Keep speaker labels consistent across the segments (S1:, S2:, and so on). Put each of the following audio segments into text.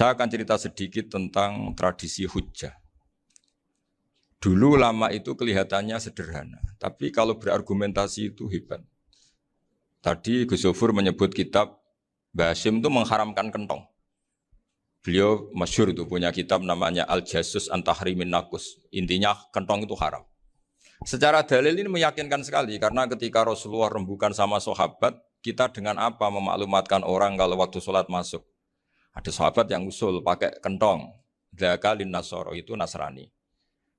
S1: Saya akan cerita sedikit tentang tradisi hujjah. Dulu ulama itu kelihatannya sederhana, tapi kalau berargumentasi itu hebat. Tadi Gus Zofur menyebut kitab Mbah Hasyim itu mengharamkan kentong. Beliau masyhur itu punya kitab namanya Al-Jasus an Tahrimin Nakus. Intinya kentong itu haram. Secara dalil ini meyakinkan sekali karena ketika Rasulullah rembukan sama sahabat, kita dengan apa memaklumatkan orang kalau waktu sholat masuk. Ada sahabat yang usul pakai kentong. Dzakalin Nasoro itu Nasrani.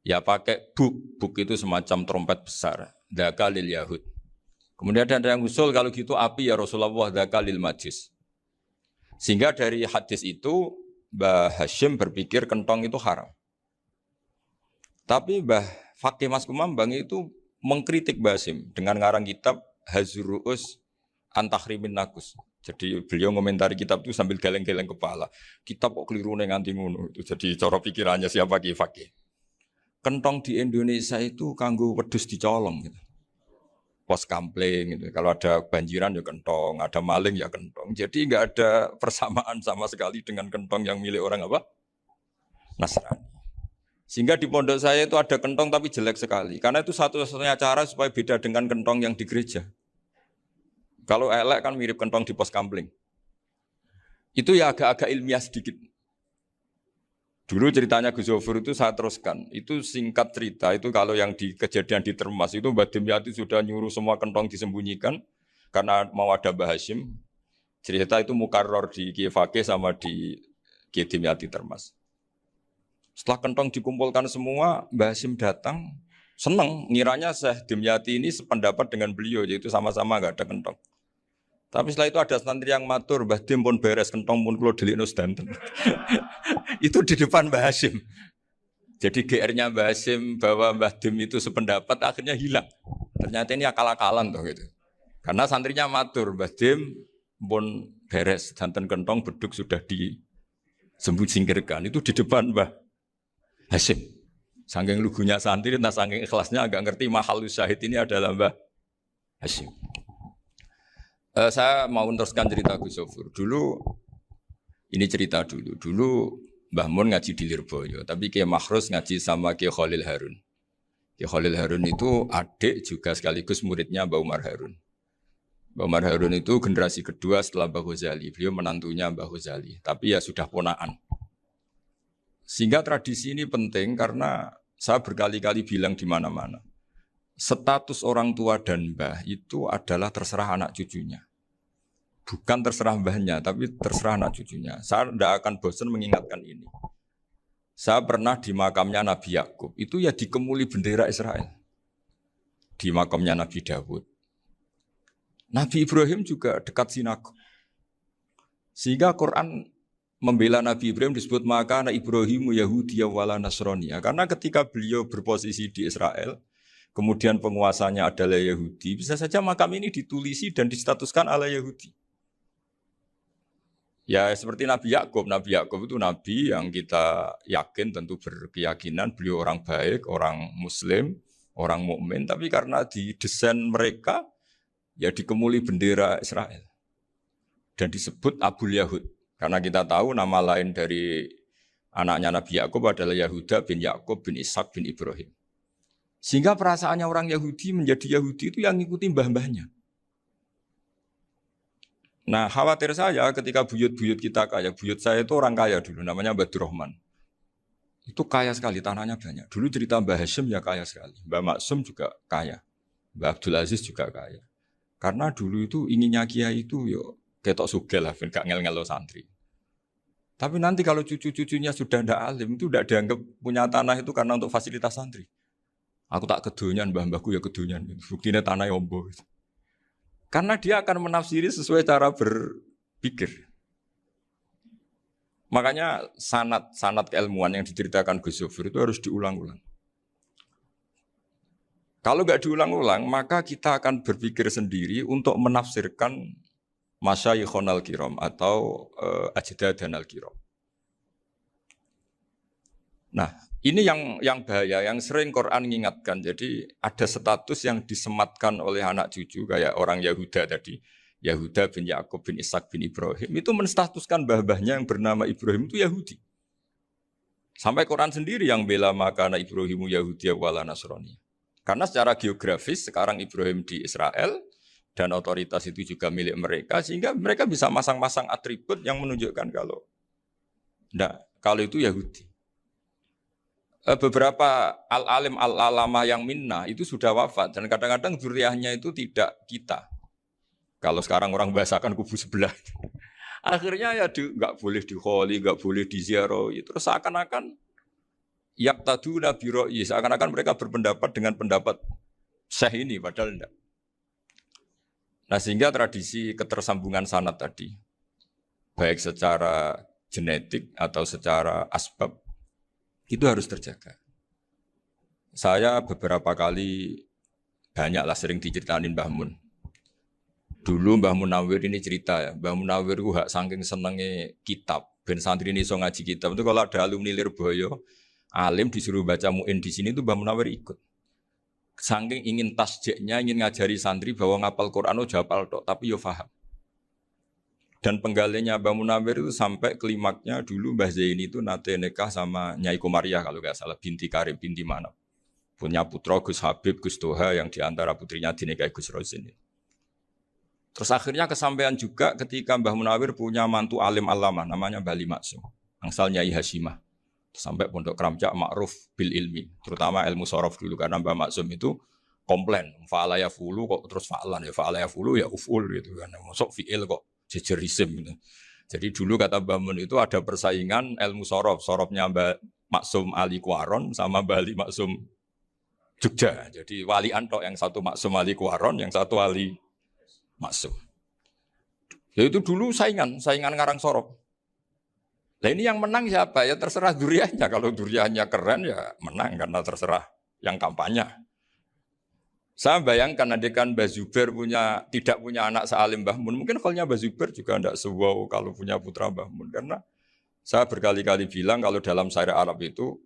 S1: Ya pakai buk itu semacam trompet besar. Dzakalil Yahud. Kemudian ada yang usul kalau gitu api ya Rasulullah dzakalil Majus. Sehingga dari hadis itu Mbah Hasyim berpikir kentong itu haram. Tapi Mbah Fakih Mas Kumambang itu mengkritik Mbah Hasyim dengan ngarang kitab Hazru'us Antahrimin Nakus. Jadi beliau ngomentari kitab itu sambil geleng-geleng kepala. Kitab kok keliru nganti ngono. Itu jadi cara pikirannya siapa Ki Fakih. Kentong di Indonesia itu kanggo wedhus dicolong gitu. Pos kampling gitu. Kalau ada banjiran ya kentong, ada maling ya kentong. Jadi enggak ada persamaan sama sekali dengan kentong yang milik orang apa? Nasrani. Sehingga di pondok saya itu ada kentong tapi jelek sekali. Karena itu satu-satunya cara supaya beda dengan kentong yang di gereja. Kalau elek kan mirip kentong di pos kampling. Itu ya agak-agak ilmiah sedikit. Dulu ceritanya Gus Zofur itu saya teruskan. Itu singkat cerita, itu kalau yang di kejadian di Termas itu Mbah Dimyati sudah nyuruh semua kentong disembunyikan karena mau ada Mbah Hasyim. Cerita itu mukarrar di Kiai Fakih sama di Kiai Dimyati Termas. Setelah kentong dikumpulkan semua, Mbah Hasyim datang, senang, ngiranya Syekh Dimyati ini sependapat dengan beliau, yaitu sama-sama enggak ada kentong. Tapi setelah itu ada santri yang matur, Mbah Dim pun beres kentong pun kula delikno sedanten. Itu di depan Mbah Hasyim. Jadi GR-nya Mbah Hasyim bahwa Mbah Dim itu sependapat akhirnya hilang. Ternyata ini akal-akalan toh gitu. Karena santrinya matur, Mbah Dim pun beres sedanten kentong beduk sudah disingkirkan. Itu di depan Mbah Hasyim. Saking lugunya santri, nah saking ikhlasnya agak ngerti mahalus syahid ini adalah Mbah Hasyim. Saya mau meneruskan cerita Gus Zofur. Dulu, ini cerita dulu. Dulu Mbah Mun ngaji di Lirboyo, tapi Kiai Makhrus ngaji sama Kiai Khalil Harun. Kiai Khalil Harun itu adik juga sekaligus muridnya Mbah Umar Harun. Mbah Umar Harun itu generasi kedua setelah Mbah Ghazali. Beliau menantunya Mbah Ghazali, tapi ya sudah ponaan. Sehingga tradisi ini penting karena saya berkali-kali bilang di mana-mana. Status orang tua dan mbah itu adalah terserah anak cucunya. Bukan terserah mbahnya, tapi terserah anak cucunya. Saya tidak akan bosan mengingatkan ini. Saya pernah di makamnya Nabi Yakub, itu ya dikemuli bendera Israel. Di makamnya Nabi Dawud. Nabi Ibrahim juga dekat sinagog. Sehingga Quran membela Nabi Ibrahim disebut maka anak Ibrahimu Yahudiyya wala Nasraniyya. Karena ketika beliau berposisi di Israel, kemudian penguasanya adalah Yahudi, bisa saja makam ini ditulisi dan distatuskan ala Yahudi. Ya seperti Nabi Yakub. Nabi Yakub itu nabi yang kita yakin tentu berkeyakinan beliau orang baik, orang muslim, orang mukmin, tapi karena di desain mereka ya dikemuli bendera Israel. Dan disebut Abul Yahud. Karena kita tahu nama lain dari anaknya Nabi Yakub adalah Yahuda bin Yakub bin Ishak bin Ibrahim. Sehingga perasaannya orang Yahudi menjadi Yahudi itu yang ngikuti mbah-mbahnya. Nah khawatir saya ketika buyut-buyut kita kaya. Buyut saya itu orang kaya dulu, namanya Mbah Durrahman. Itu kaya sekali, tanahnya banyak. Dulu cerita Mbah Hasyim ya kaya sekali. Mbah Maksum juga kaya. Mbah Abdul Aziz juga kaya. Karena dulu itu inginnya kiai itu yo ketok sugih lah, gak ngel-ngelo santri. Tapi nanti kalau cucu-cucunya sudah ndak alim, itu ndak dianggap punya tanah itu karena untuk fasilitas santri. Aku tak kedonyan, mbah-mbahku ya kedonyan. Buktinya tanah yombo. Karena dia akan menafsiri sesuai cara berpikir. Makanya sanad keilmuan yang diceritakan Gus Zofur itu harus diulang-ulang. Kalau nggak diulang-ulang, maka kita akan berpikir sendiri untuk menafsirkan masyayikhon al-kiram atau ajdadan al-kiram. Nah, ini yang bahaya, yang sering Quran mengingatkan. Jadi ada status yang disematkan oleh anak cucu kayak orang Yahuda tadi. Yahuda bin Yakub bin Ishak bin Ibrahim itu menstatuskan mbah-mbahnya yang bernama Ibrahim itu Yahudi. Sampai Quran sendiri yang bela makana Ibrahimu Yahudi wala Nasrani. Karena secara geografis sekarang Ibrahim di Israel dan otoritas itu juga milik mereka sehingga mereka bisa masang-masang atribut yang menunjukkan kalau itu Yahudi. Beberapa al-alim al-alamah yang minna itu sudah wafat dan kadang-kadang dzurriyyahnya itu tidak kita. Kalau sekarang orang bahasakan kubu sebelah. Akhirnya ya nggak boleh dikholi, nggak boleh diziarahi. Terus seakan-akan yaqtaduna bi ra'yi, seakan-akan mereka berpendapat dengan pendapat syekh ini padahal enggak. Nah, sehingga tradisi ketersambungan sanad tadi baik secara genetik atau secara asbab itu harus terjaga. Saya beberapa kali banyaklah sering diceritain Mbah Mun. Dulu Mbah Munawir ini cerita ya, Mbah Munawir itu saking senengnya kitab, ben santri ini so ngaji kitab. Itu kalau ada alumni Lirboyo, alim disuruh baca mu'in di sini itu Mbah Munawir ikut. Saking ingin tasjiknya, ingin ngajari santri bahwa ngapal Quran itu hafal tok, tapi yo faham. Dan penggalinya Mbah Munawir itu sampai klimaknya dulu Mbah Zaini itu nate nikah sama Nyai Komariah kalau nggak salah, binti Karim, binti Manap. Punya putra Gus Habib, Gus Toha yang diantara putrinya dinikahi Gus Rosin. Terus akhirnya kesampaian juga ketika Mbah Munawir punya mantu alim alama namanya Bali Maksum, angsal Nyai Hasyimah. Sampai Pondok Kramjak ma'ruf bil ilmi, terutama ilmu sorof dulu karena Mbah Maksum itu komplain, fa'ala ya fulu kok terus fa'alan ya fa'ala ya fulu ya uful gitu kan. Masuk fi'il kok jejer isim gitu. Jadi dulu kata Mbah Mun itu ada persaingan ilmu sorof, sorofnya Mbah Maksum Ali Kuaron sama Mbah Ali Maksum Jogja. Jadi wali antok yang satu Maksum Ali Kuaron, yang satu Ali Maksum. Ya itu dulu saingan ngarang sorok. Nah ini yang menang siapa? Ya terserah duriannya. Kalau duriannya keren ya menang karena terserah yang kampanye. Saya bayangkan adekan Mbah Zubair tidak punya anak sealim Mbah Mun. Mungkin kalnya Mbah Zubair juga tidak sewow kalau punya putra Mbah Mun. Karena saya berkali-kali bilang kalau dalam syair Arab itu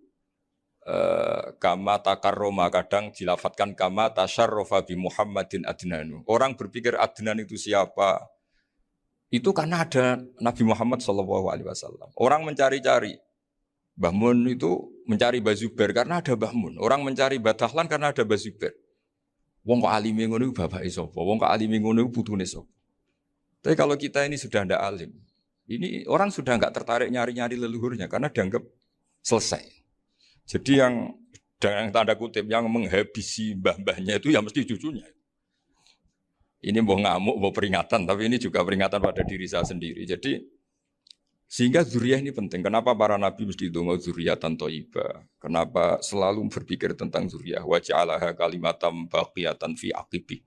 S1: kama takarroma kadang dilafatkan kama tasyarrofa bi Muhammadin adnanu. Orang berpikir Adnan itu siapa? Itu karena ada Nabi Muhammad SAW. Orang mencari-cari Mbah Mun itu mencari Mbah Zubair karena ada Mbah Mun. Orang mencari Mbah Dahlan karena ada Mbah Zubair. Wong kok alime ngono bapake sapa? Wong kok alime ngono putune sapa? Tapi kalau kita ini sudah ndak alim, ini orang sudah enggak tertarik nyari-nyari leluhurnya karena dianggap selesai. Jadi yang dengan tanda kutip yang menghabisi mbah-mbahnya itu ya mesti cucunya. Ini mau ngamuk, mau peringatan, tapi ini juga peringatan pada diri saya sendiri. Jadi sehingga dzurriyyah ini penting. Kenapa para nabi mesti donga dzurriyyatan thayyibah? Kenapa selalu berpikir tentang dzurriyyah? Wa ja'alaha kalimatam baqiyatan fi aqibi.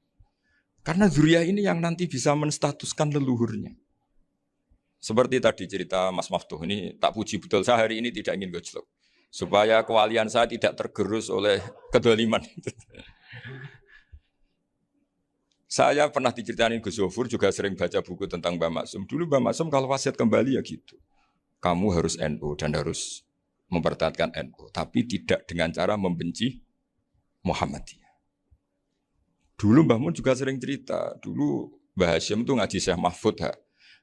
S1: Karena dzurriyyah ini yang nanti bisa menstatuskan leluhurnya. Seperti tadi cerita Mas Maftuh ini tak puji betul, saya hari ini tidak ingin gojlok. Supaya kewalian saya tidak tergerus oleh kedoliman. Saya pernah diceritain Gus Zofur juga sering baca buku tentang Mbah Maksum. Dulu Mbah Maksum kalau wasiat kembali ya gitu. Kamu harus NU dan harus mempertahankan NU. Tapi tidak dengan cara membenci Muhammadiyah. Dulu Mbah Mun juga sering cerita. Dulu Mbah Hasyim itu ngaji Syekh Mahfud.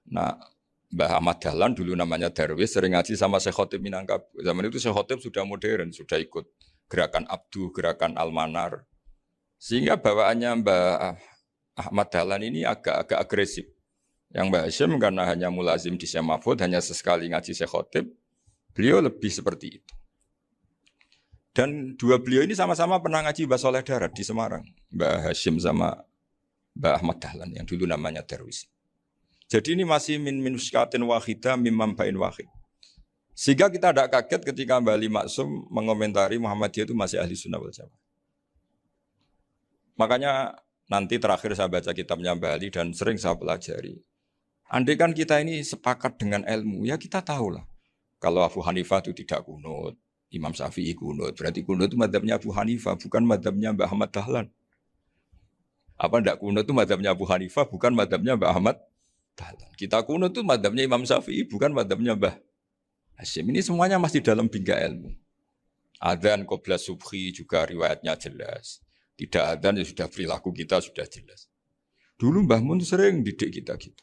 S1: Nah, Mbah Ahmad Dahlan dulu namanya Darwis sering ngaji sama Syekh Khotib Minangkabau. Zaman itu Syekh Khotib sudah modern, sudah ikut gerakan Abdu, gerakan Almanar. Sehingga bawaannya Mbah Ahmad Dahlan ini agak agresif. Yang Mbah Hasyim karena hanya mulazim di Syekh Mahfud, hanya sesekali ngaji Syekh Khotib, beliau lebih seperti itu. Dan dua beliau ini sama-sama pernah ngaji Mbah Soleh Darat di Semarang. Mbah Hasyim sama Mbah Ahmad Dahlan yang dulu namanya Darwis. Jadi ini masih min minuskatin wahidah mimam bain wahid. Sehingga kita tidak kaget ketika Mbah Ali Maksum mengomentari Muhammadiyah itu masih ahli sunnah wal jamaah. Makanya nanti terakhir saya baca kitabnya Mbah Ali dan sering saya pelajari. Andai kan kita ini sepakat dengan ilmu, ya kita tahulah. Kalau Abu Hanifah itu tidak kunut, Imam Syafi'i kunut. Berarti kunut itu madhabnya Abu Hanifah, bukan madhabnya Mbah Ahmad Dahlan. Apa tidak kunut itu madhabnya Abu Hanifah, bukan madhabnya Mbah Ahmad Dahlan. Kita kunut itu madhabnya Imam Syafi'i, bukan madhabnya Mbah Hasyim. Ini semuanya masih dalam bingkai ilmu. Adzan qobla subhi juga riwayatnya jelas. Tidak adzan ya sudah perilaku kita sudah jelas. Dulu Mbah Mun sering didik kita gitu.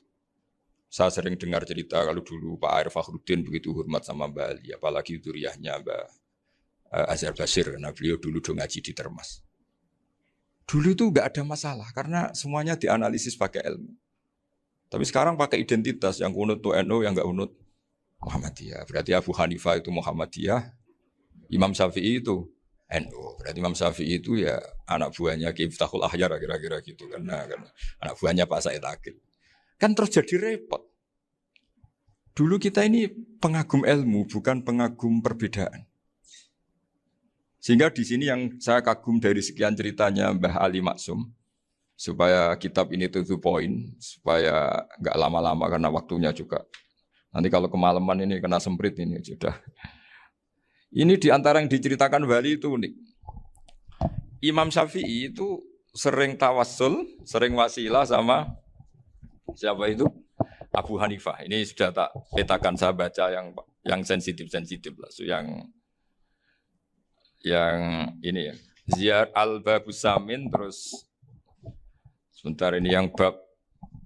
S1: Saya sering dengar cerita kalau dulu Pak Arif Fakhruddin begitu hormat sama Mbah Ali, apalagi duriahnya Mbah Azhar Basir, karena beliau dulu do ngaji di Termas. Dulu itu nggak ada masalah karena semuanya dianalisis pakai ilmu. Tapi sekarang pakai identitas, yang unut tuh NU, yang nggak unut Muhammadiyah. Berarti Abu Hanifah itu Muhammadiyah, Imam Syafi'i itu NU. Berarti Imam Syafi'i itu ya anak buahnya Ki Miftahul Ahyar kira-kira gitu kan anak buahnya Pak Said Akil. Kan terus jadi repot. Dulu kita ini pengagum ilmu, bukan pengagum perbedaan. Sehingga di sini yang saya kagum dari sekian ceritanya Mbah Ali Maksum, supaya kitab ini to the point, supaya nggak lama-lama karena waktunya juga. Nanti kalau kemalaman ini kena semprit ini sudah. Ini di antara yang diceritakan Bali itu unik. Imam Syafi'i itu sering tawassul, sering wasilah sama siapa itu? Abu Hanifah. Ini sudah tak petakan, saya baca yang sensitif lah. So, yang ini ya. Ziyar al-Babus Samin, terus sebentar ini yang bab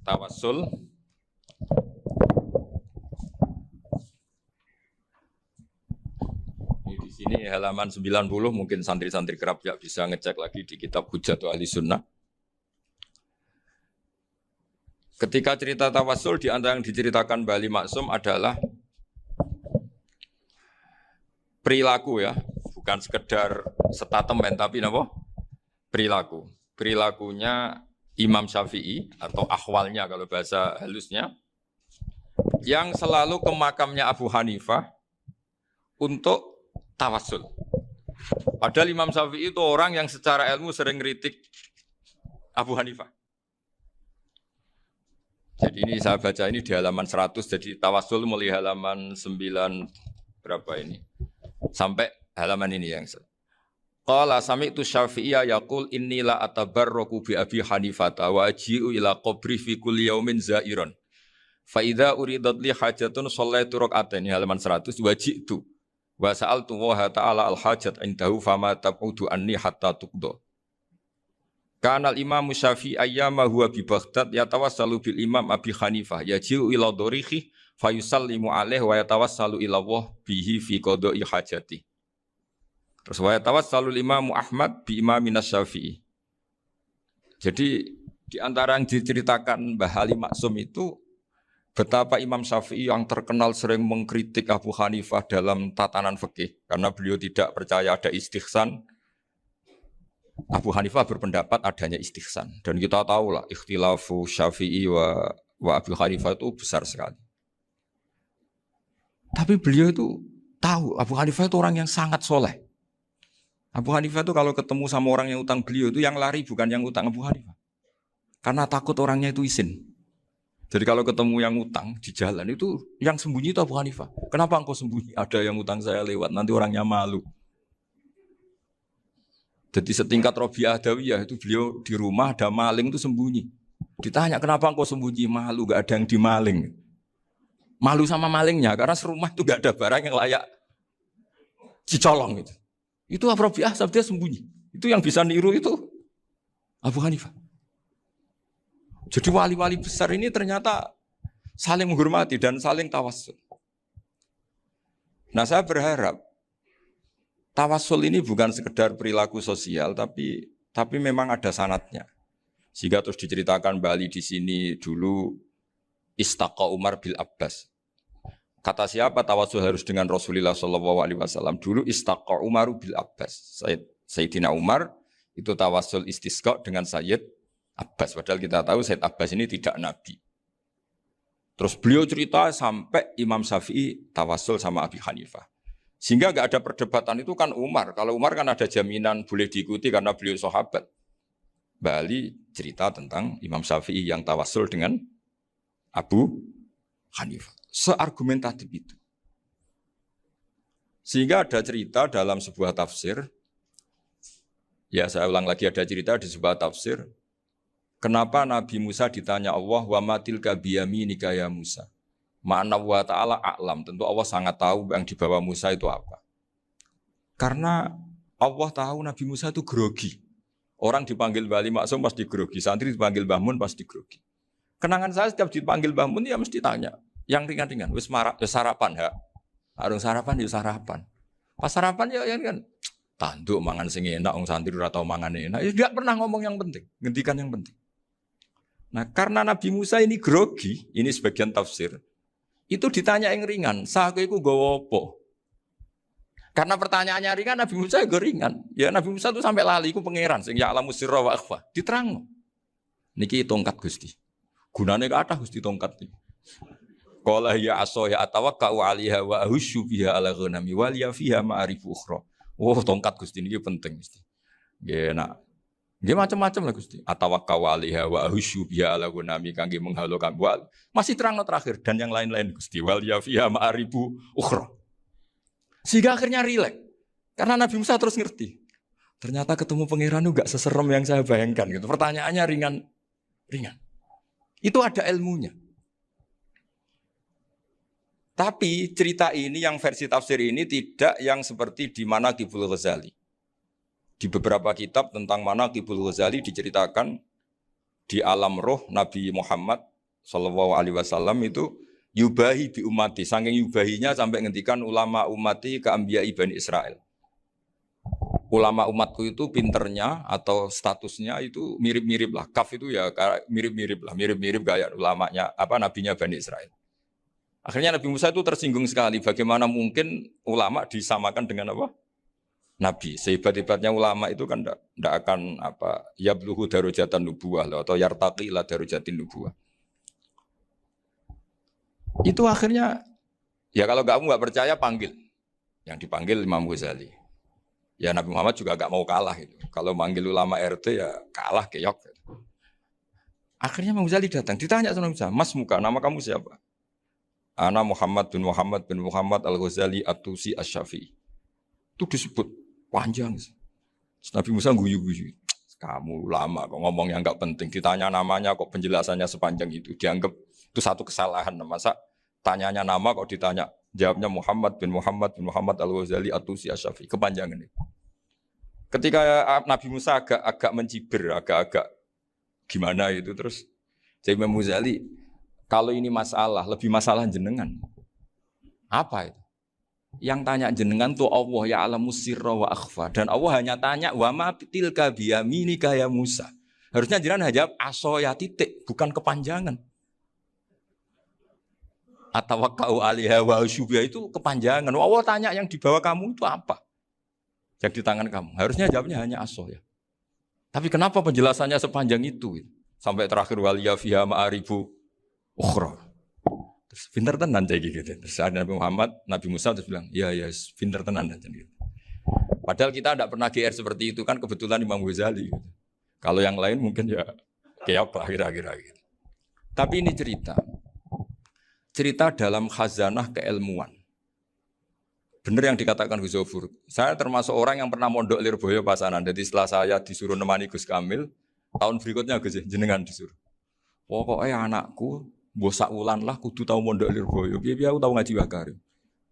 S1: tawassul. Ini di sini halaman 90, mungkin santri-santri kerap ya bisa ngecek lagi di kitab Hujjatul Ahli Sunnah. Ketika cerita tawassul, di antara yang diceritakan Bali Maksum adalah perilaku ya, bukan sekedar statement tapi apa? Perilaku. Perilakunya Imam Syafi'i atau ahwalnya kalau bahasa halusnya yang selalu ke makamnya Abu Hanifah untuk tawassul. Padahal Imam Syafi'i itu orang yang secara ilmu sering kritik Abu Hanifah. Jadi ini saya baca ini di halaman 100, jadi tawassul mulai halaman 9 berapa ini? Sampai halaman ini yang Qala sami'tu Syafi'iyya yaqul inni la atabarraku bi Abi Hanifata wa aji'u ila qabri fi kulli yaumin za'iran. Fa idza uridat li hajatun shallaitu rak'atain halaman 100 wa ji'tu wa sa'altu wa ta'ala al hajat indahu fama tab'udu anni hatta tuqda. Kanal Imam Syafi'i ayyama huwa bi Baghdad yatawassalu bil Imam Abi Hanifah yaji'u ila dorihi fayusallimu alaihi wa yatawassalu ila Allah bihi fi qada'i hajati. Terus wa yatawassalu Imam Ahmad bi Imamin Syafi'i. Jadi di antara yang diceritakan Mbah Ali Maksum itu betapa Imam Syafi'i yang terkenal sering mengkritik Abu Hanifah dalam tatanan fikih karena beliau tidak percaya ada istihsan. Abu Hanifah berpendapat adanya istihsan dan kita tahu lah ikhtilafu Syafi'i wa Abu Hanifah itu besar sekali. Tapi beliau itu tahu Abu Hanifah itu orang yang sangat soleh. Abu Hanifah itu kalau ketemu sama orang yang utang beliau itu yang lari bukan yang utang Abu Hanifah. Karena takut orangnya itu izin. Jadi kalau ketemu yang utang di jalan itu yang sembunyi itu Abu Hanifah. Kenapa engkau sembunyi? Ada yang utang saya lewat, nanti orangnya malu. Jadi setingkat Robi'ah Adawiyah itu beliau di rumah ada maling itu sembunyi. Ditanya kenapa engkau sembunyi? Malu, gak ada yang dimaling. Malu sama malingnya karena serumah itu gak ada barang yang layak dicolong itu. Itu Robi'ah dia sembunyi. Itu yang bisa niru itu Abu Hanifah. Jadi wali-wali besar ini ternyata saling menghormati dan saling tawassul. Nah saya berharap tawassul ini bukan sekedar perilaku sosial, tapi memang ada sanatnya. Sehingga terus diceritakan Bali di sini dulu istaqa Umar bil Abbas. Kata siapa tawassul harus dengan Rasulullah SAW? Dulu istaqa Umar bil Abbas. Sayyidina Umar itu tawassul istisqa dengan Sayyid Abbas. Padahal kita tahu Sayyid Abbas ini tidak nabi. Terus beliau cerita sampai Imam Syafi'i tawassul sama Abi Hanifah. Sehingga nggak ada perdebatan itu kan Umar. Kalau Umar kan ada jaminan boleh diikuti karena beliau sahabat. Bali cerita tentang Imam Syafi'i yang tawassul dengan Abu Hanifah. Seargumentatif itu. Sehingga ada cerita dalam sebuah tafsir. Ya saya ulang lagi, ada cerita di sebuah tafsir. Kenapa Nabi Musa ditanya Allah, wa matilka biyaminika ya Musa. Ma'ana wa ta'ala a'lam. Tentu Allah sangat tahu yang dibawa Musa itu apa. Karena Allah tahu Nabi Musa itu grogi. Orang dipanggil Wali Maksum pasti grogi, santri dipanggil Mbah Mun pasti grogi. Kenangan saya setiap dipanggil Mbah Mun ya mesti tanya, yang ringan-ringan, wis sarapan ya. Arung sarapan ya sarapan. Pas sarapan ya kan tanduk mangan sing enak, wong santri ora tau mangan enak. Ya enggak pernah ngomong yang penting, ngendikan yang penting. Nah, karena Nabi Musa ini grogi, ini sebagian tafsir. Itu ditanya yang ringan, saku iku nggawa apa? Karena pertanyaannya ringan, Nabi Musa juga ringan. Ya Nabi Musa itu sampai lali, iku pangeran sing ya'lamu sirra wa akhfa. Diterang. Niki tongkat Gusti. Gunane kathah Gusti tongkat iki. Qala ya aso ya atawakkau 'alaiha wa ahusyu biha 'ala ghanami wal ya fiha ma'arifu ukhra. Oh, tongkat Gusti niki penting mesti. Nggih nak. Nggih macam-macam lah Gusti. Atawakkau 'alaiha wa ahusyu biha 'ala ghanami kangge menghalokan wal. Masih terangno terakhir dan yang lain-lain Gusti. Wal ya fiha ma'arifu ukhra. Sehingga akhirnya rileks. Karena Nabi Musa terus ngerti. Ternyata ketemu pangeran itu gak seserem yang saya bayangkan gitu. Pertanyaannya ringan. Itu ada ilmunya. Tapi cerita ini yang versi tafsir ini tidak yang seperti di Manaqibul Ghazali. Di beberapa kitab tentang Manaqibul Ghazali diceritakan di alam roh Nabi Muhammad SAW itu yubahi bi umati, saking yubahinya sampai ngendikan ulama umati ke Anbiya Bani Israel. Ulama umatku itu pinternya atau statusnya itu mirip-mirip lah. Kaf itu ya mirip-mirip lah, mirip-mirip kayak ulamanya nabinya Bani Israel. Akhirnya Nabi Musa itu tersinggung sekali. Bagaimana mungkin ulama disamakan dengan apa? Nabi. Sehebat-hebatnya ulama itu kan tidak akan yabluhu darajatan nubuwah atau yartaqi ila darajatin nubuwah. Itu akhirnya, ya kalau kamu nggak percaya panggil. Yang dipanggil Imam Ghazali. Ya Nabi Muhammad juga nggak mau kalah itu. Kalau manggil ulama RT ya kalah keok. Akhirnya Imam Ghazali datang. Ditanya sama Musa, Mas Muka, nama kamu siapa? Ana Muhammad bin Muhammad Al-Ghazali At-Tusi Asy-Syafi'i. Itu disebut panjang. Nabi Musa guyu-guyu. Kamu ulama kok ngomong yang nggak penting. Ditanya namanya kok penjelasannya sepanjang itu. Dianggap itu satu kesalahan. Masa tanyanya nama kok ditanya. Jawabnya Muhammad bin Muhammad Al-Ghazali At-Tusi Asy-Syafi'i. Kepanjangan itu. Ketika Nabi Musa agak mencibir, agak gimana itu terus. Jadi Imam Ghazali, kalau ini masalah, lebih masalah jenengan. Apa itu? Yang tanya jenengan tuh Allah ya alamu sirra wa akhfa. Dan Allah hanya tanya wa ma tilka biyaminika ya Musa. Harusnya jenengan jawab aso ya titik, bukan kepanjangan. Atawakkau 'alaiha wa usybiha itu kepanjangan. Allah tanya yang di bawah kamu itu apa? Yang di tangan kamu. Harusnya jawabnya hanya aso ya. Tapi kenapa penjelasannya sepanjang itu? Sampai terakhir waliya fiha ma'arifu ukhra. Terus pinter tenan kayak gitu. Terus ada Nabi Musa terus bilang, ya pinter tenan aja gitu. Padahal kita tidak pernah GR seperti itu kan kebetulan Imam Ghazali. Gitu. Kalau yang lain mungkin ya keok lah kira-kira gitu. Tapi ini cerita dalam khazanah keilmuan. Benar yang dikatakan Gus Zofur. Saya termasuk orang yang pernah mondok Lirboyo Pasanan. Jadi setelah saya disuruh nemani Gus Kamil, tahun berikutnya Gus jenengan disuruh. Pokoknya anakku bosak wulan lah kudu tahu mondok Lirboyo. Biar aku tahu ngaji Wakarim.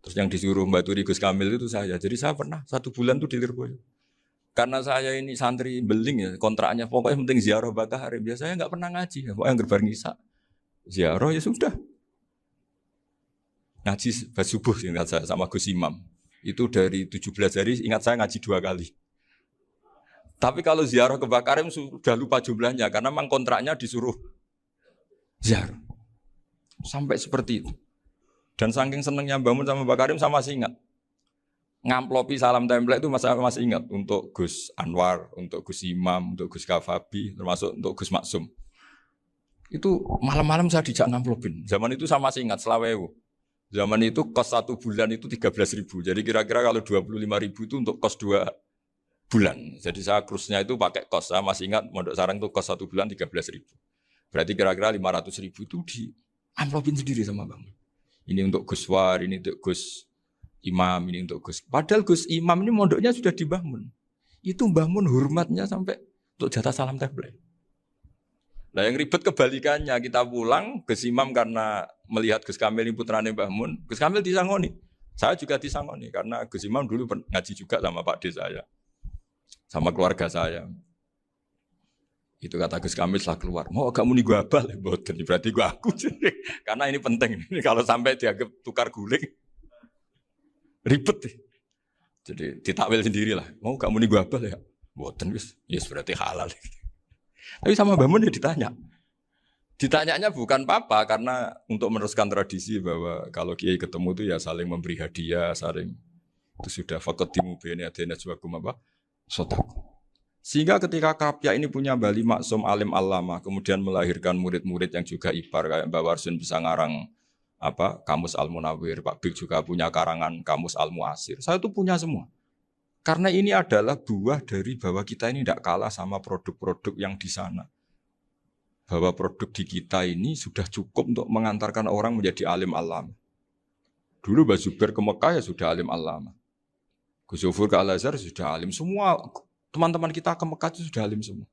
S1: Terus yang disuruh Mbaturi Gus Kamil itu saya. Jadi saya pernah 1 bulan tuh di Lirboyo. Karena saya ini santri beling ya, kontraknya pokoknya penting ziarah Bakarim. Biasanya nggak pernah ngaji. Pokoknya gerbar ngisa. Ziarah ya sudah. Ngaji subuh ingat saya sama Gus Imam. Itu dari 17 hari ingat saya ngaji 2 kali. Tapi kalau ziarah ke Bakarim sudah lupa jumlahnya karena memang kontraknya disuruh ziarah. Sampai seperti itu. Dan saking senengnya bangun sama Bakarim sama masih ingat. Ngamplopi salam template itu masih ingat untuk Gus Anwar, untuk Gus Imam, untuk Gus Kafabi, termasuk untuk Gus Maksum. Itu malam-malam saya dijak ngamplopin. Zaman itu saya masih ingat selawewu. Zaman itu kos 1 bulan itu 13.000. Jadi kira-kira kalau 25.000 itu untuk kos 2 bulan. Jadi saya krusnya itu pakai kos. Saya masih ingat Mondok Sarang itu kos 1 bulan 13.000. Berarti kira-kira 500.000 itu di amplopin sendiri sama Bang. Ini untuk Gus War, ini untuk Gus Imam, ini untuk Gus. Padahal Gus Imam ini mondoknya sudah di Mbah Mun. Itu Mbah Mun hormatnya sampai untuk jatah salam tabligh. Nah yang ribet kebalikannya, kita pulang Gus Imam karena melihat Gus Kamil ini putrane Mbah Mun, Gus Kamil disangoni. Saya juga disangoni karena Gus Imam dulu ngaji juga sama Pak D saya. Sama keluarga saya. Itu kata Gus Kamil setelah keluar. Mau agak muni gua abal, boten. Berarti gua aku. Karena ini penting. Kalau sampai dianggap tukar guling, ribet. Jadi ditakwil sendiri lah. Mau gak muni gua abal ya? Boten wis. Yes berarti halal. Tapi sama Mbah Mun ya ditanya. Ditanyanya bukan apa karena untuk meneruskan tradisi bahwa kalau kiai ketemu itu ya saling memberi hadiah, saling itu sudah faqaddimu baina yadayna najwakum apa? Sodaku. Sehingga ketika Kapya ini punya Bali Maksum alim alama, kemudian melahirkan murid-murid yang juga ipar kayak Mbak Warsun bisa ngarang apa Kamus Al Munawir, Pak Bik juga punya karangan Kamus Al Muasir. Saya itu punya semua. Karena ini adalah buah dari bahwa kita ini tidak kalah sama produk-produk yang di sana. Bahwa produk di kita ini sudah cukup untuk mengantarkan orang menjadi alim alama. Dulu Mbak Zubair ke Mekah ya sudah alim alama. Gus Zufur ke Al-Azhar sudah alim. Semua teman-teman kita ke Mekah itu sudah alim semua.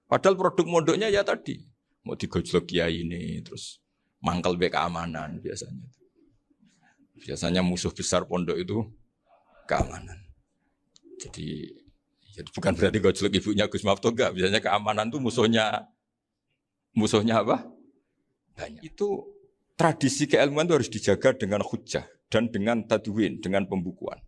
S1: Padahal produk mondoknya ya tadi. Mau digojlok kiai ini, terus mangkel be keamanan biasanya. Biasanya musuh besar pondok itu keamanan. Jadi bukan berarti gojlok ibunya Gus Mafto enggak. Biasanya keamanan itu musuhnya apa? Banyak. Itu tradisi keilmuan itu harus dijaga dengan hujjah dan dengan tadwin, dengan pembukuan.